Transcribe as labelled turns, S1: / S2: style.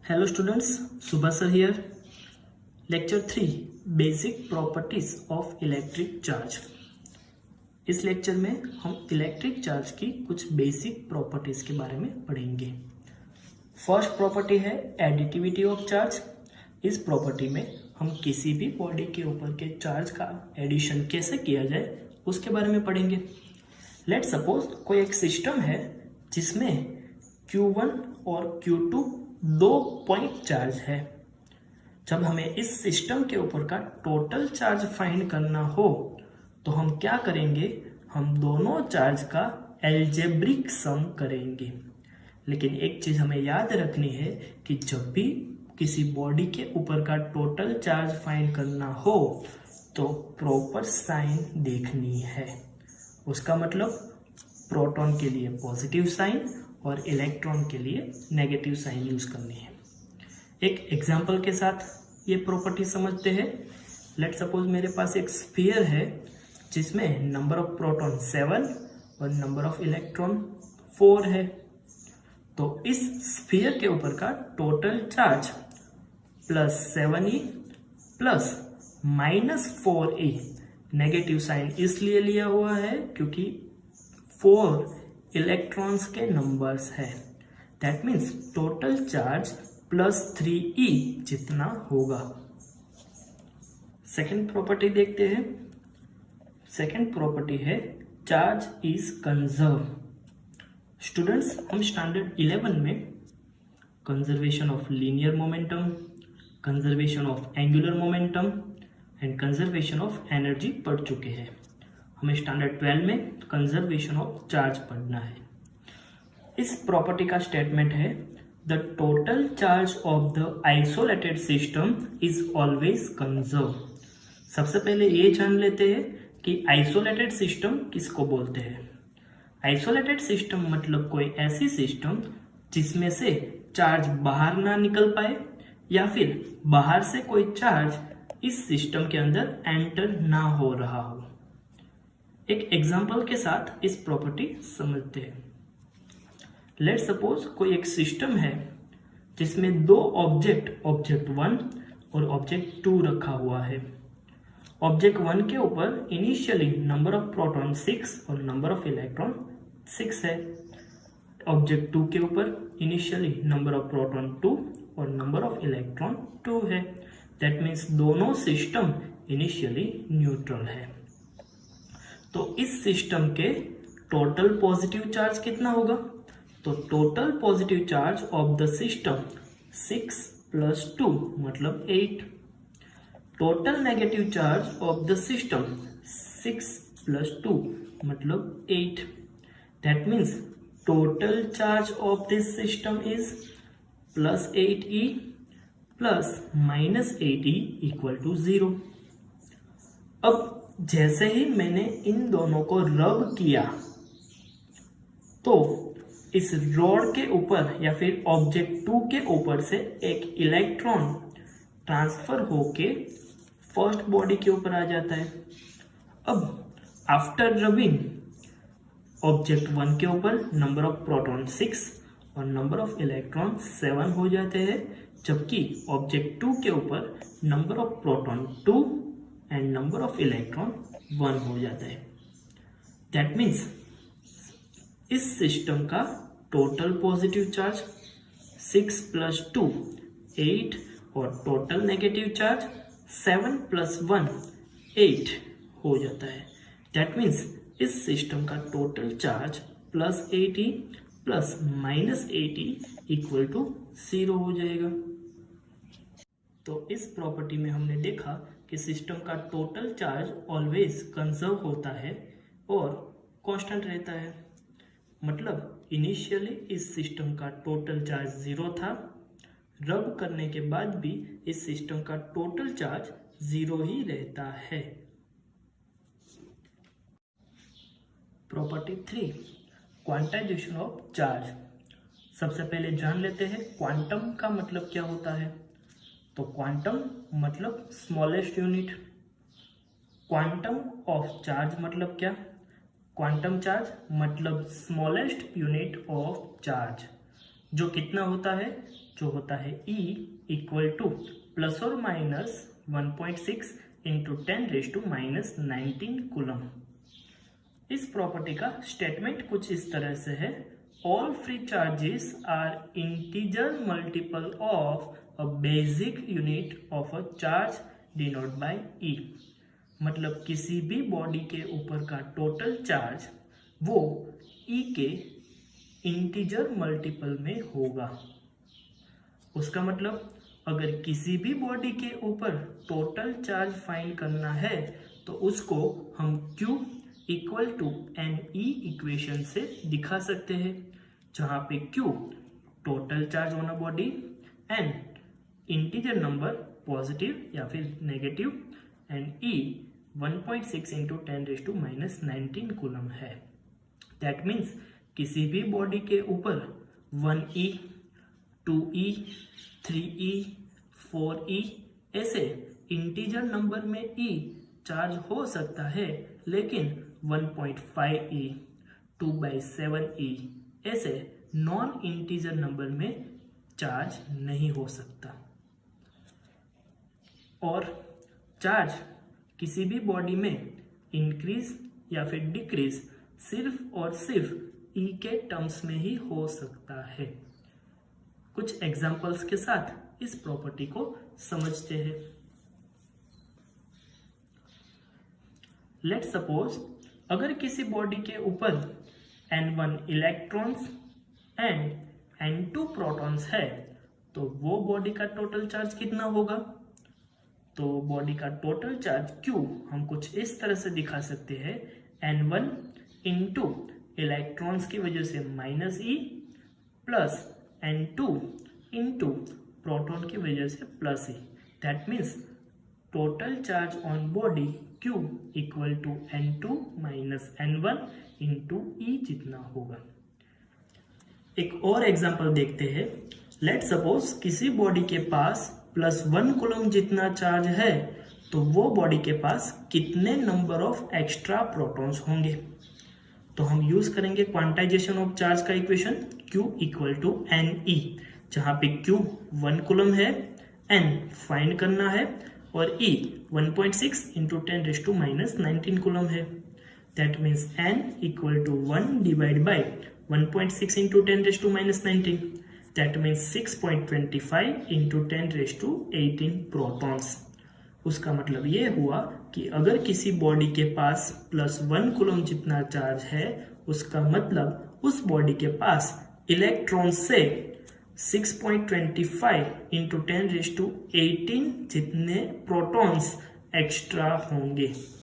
S1: Hello students, सुबह sir here. Lecture 3 basic properties of electric charge. इस lecture में हम इलेक्ट्रिक चार्ज की कुछ बेसिक प्रॉपर्टीज के बारे में पढ़ेंगे। फर्स्ट प्रॉपर्टी है एडिटिविटी ऑफ चार्ज। इस प्रॉपर्टी में हम किसी भी बॉडी के ऊपर के चार्ज का एडिशन कैसे किया जाए उसके बारे में पढ़ेंगे। लेट सपोज कोई एक सिस्टम है जिसमें Q1 और Q2 दो पॉइंट चार्ज है। जब हमें इस सिस्टम के ऊपर का टोटल चार्ज फाइंड करना हो तो हम क्या करेंगे, हम दोनों चार्ज का एल्जेब्रिक सम करेंगे। लेकिन एक चीज हमें याद रखनी है कि जब भी किसी बॉडी के ऊपर का टोटल चार्ज फाइंड करना हो तो प्रॉपर साइन देखनी है। उसका मतलब प्रोटॉन के लिए पॉजिटिव साइन और इलेक्ट्रॉन के लिए नेगेटिव साइन यूज करनी है। एक एग्जांपल के साथ ये प्रॉपर्टी समझते हैं। लेट सपोज मेरे पास एक स्फीयर है जिसमें नंबर ऑफ प्रोटॉन 7 और नंबर ऑफ इलेक्ट्रॉन 4 है। तो इस स्फीयर के ऊपर का total charge +7e plus -4e, negative sign इसलिए लिया हुआ है क्योंकि 4 इलेक्ट्रॉन्स के नंबर्स है। That means total charge +3e जितना होगा। सेकेंड प्रॉपर्टी देखते हैं। सेकेंड प्रॉपर्टी है चार्ज इज कंजर्व। स्टूडेंट्स, हम स्टैंडर्ड 11 में conservation of linear momentum, conservation of angular momentum and conservation of energy पढ़ चुके हैं। हमें स्टैंडर्ड 12 में कंजर्वेशन ऑफ चार्ज पढ़ना है। इस प्रॉपर्टी का स्टेटमेंट है the total charge of the isolated system is always conserve. सबसे पहले ये जान लेते हैं कि आइसोलेटेड सिस्टम किसको बोलते हैं। आइसोलेटेड सिस्टम मतलब कोई ऐसी सिस्टम जिसमें से चार्ज बाहर ना निकल पाए या फिर बाहर से कोई चार्ज इस सिस्टम के अंदर एंटर ना हो रहा हो। एक एग्जाम्पल के साथ इस प्रॉपर्टी समझते हैं। लेट सपोज कोई एक सिस्टम है जिसमें दो ऑब्जेक्ट 1 और ऑब्जेक्ट 2 रखा हुआ है। ऑब्जेक्ट 1 के ऊपर इनिशियली नंबर ऑफ प्रोटॉन 6 और नंबर ऑफ इलेक्ट्रॉन 6 है। ऑब्जेक्ट 2 के ऊपर इनिशियली नंबर ऑफ प्रोटॉन 2 और नंबर ऑफ इलेक्ट्रॉन 2 है। दैट मीन्स दोनों सिस्टम इनिशियली न्यूट्रल है। तो इस सिस्टम के टोटल पॉजिटिव चार्ज कितना होगा? तो total positive charge of the system 6 + 2 मतलब 8। Total negative charge of the system 6 + 2 मतलब 8। That means total charge of this system is +8e plus -8e = 0। अब जैसे ही मैंने इन दोनों को रब किया तो इस रॉड के ऊपर या फिर ऑब्जेक्ट 2 के ऊपर से एक इलेक्ट्रॉन ट्रांसफर होके फर्स्ट बॉडी के ऊपर आ जाता है। अब आफ्टर रबिंग ऑब्जेक्ट 1 के ऊपर नंबर ऑफ प्रोटॉन 6 और नंबर ऑफ इलेक्ट्रॉन 7 हो जाते हैं, जबकि ऑब्जेक्ट 2 के ऊपर number of proton 2 and number of electron 1 हो जाता है। दैट मीन्स इस सिस्टम का टोटल पॉजिटिव चार्ज 6 + 2 8 और टोटल नेगेटिव चार्ज 7 + 1 8 हो जाता है। दैट मीन्स इस सिस्टम का total charge +8e plus -8e = 0 हो जाएगा। तो इस प्रॉपर्टी में हमने देखा कि सिस्टम का टोटल चार्ज ऑलवेज कंजर्व होता है और कांस्टेंट रहता है। मतलब इनिशियली इस सिस्टम का टोटल चार्ज 0 था, रब करने के बाद भी इस सिस्टम का टोटल चार्ज 0 ही रहता है। Property 3 quantization of charge. सबसे पहले जान लेते हैं क्वांटम का मतलब क्या होता है। तो क्वांटम मतलब smallest unit. Quantum of charge मतलब क्या? क्वांटम चार्ज मतलब स्मॉलेस्ट यूनिट ऑफ चार्ज, जो कितना होता है जो होता है E इक्वल टू प्लस और माइनस 1.6 इंटू 10⁻⁻19 कूलम। इस प्रॉपर्टी का स्टेटमेंट कुछ इस तरह से है, all free charges are integer multiple of a basic unit of a charge denote by E। मतलब किसी भी बॉडी के ऊपर का टोटल चार्ज वो E के इंटीजर मल्टीपल में होगा। उसका मतलब अगर किसी भी बॉडी के ऊपर टोटल चार्ज फाइंड करना है तो उसको हम Q equal to NE equation से दिखा सकते हैं, जहां पे Q total charge on a body, N integer number positive या फिर negative, and E 1.6 into 10⁻⁻19 coulomb है। दैट मीन्स किसी भी बॉडी के ऊपर 1E 2E 3E 4E ऐसे इंटीजर नंबर में E चार्ज हो सकता है, लेकिन 1.5E 2/7E ऐसे नॉन इंटीजर नंबर में चार्ज नहीं हो सकता। और चार्ज किसी भी बॉडी में इंक्रीज या फिर डिक्रीज सिर्फ और सिर्फ E के टर्म्स में ही हो सकता है। कुछ एग्जांपल्स के साथ इस प्रॉपर्टी को समझते हैं। लेट्स सपोज अगर किसी बॉडी के ऊपर N1 electrons and N2 protons है तो वो बॉडी का टोटल चार्ज कितना होगा? तो बॉडी का टोटल चार्ज Q हम कुछ इस तरह से दिखा सकते हैं, N1 इंटू इलेक्ट्रॉन्स की वजह से -E plus N2 into proton की वजह से +E। That means total charge on body Q equal to N2 minus N1 into E जितना होगा। एक और एग्जांपल देखते हैं। लेट सपोज किसी बॉडी के पास +1 कूलम जितना चार्ज है तो वो बॉडी के पास कितने नंबर ऑफ एक्स्ट्रा प्रोटॉन्स होंगे? तो हम यूज करेंगे क्वांटाइजेशन ऑफ चार्ज का equation Q equal to NE, जहां पे Q 1 कूलम है, N फाइंड करना है और E 1.6 इंटू 10⁻⁻19 कूलम है। That means N equal to 1 divide by 1.6 into 10⁻⁻19, that means 6.25 into 10⁻18 protons. उसका मतलब ये हुआ कि अगर किसी बॉडी के पास +1 कूलम जितना चार्ज है, उसका मतलब उस बॉडी के पास इलेक्ट्रॉन से 6.25 इंटू 10⁻18 जितने प्रोटॉन्स एक्स्ट्रा होंगे।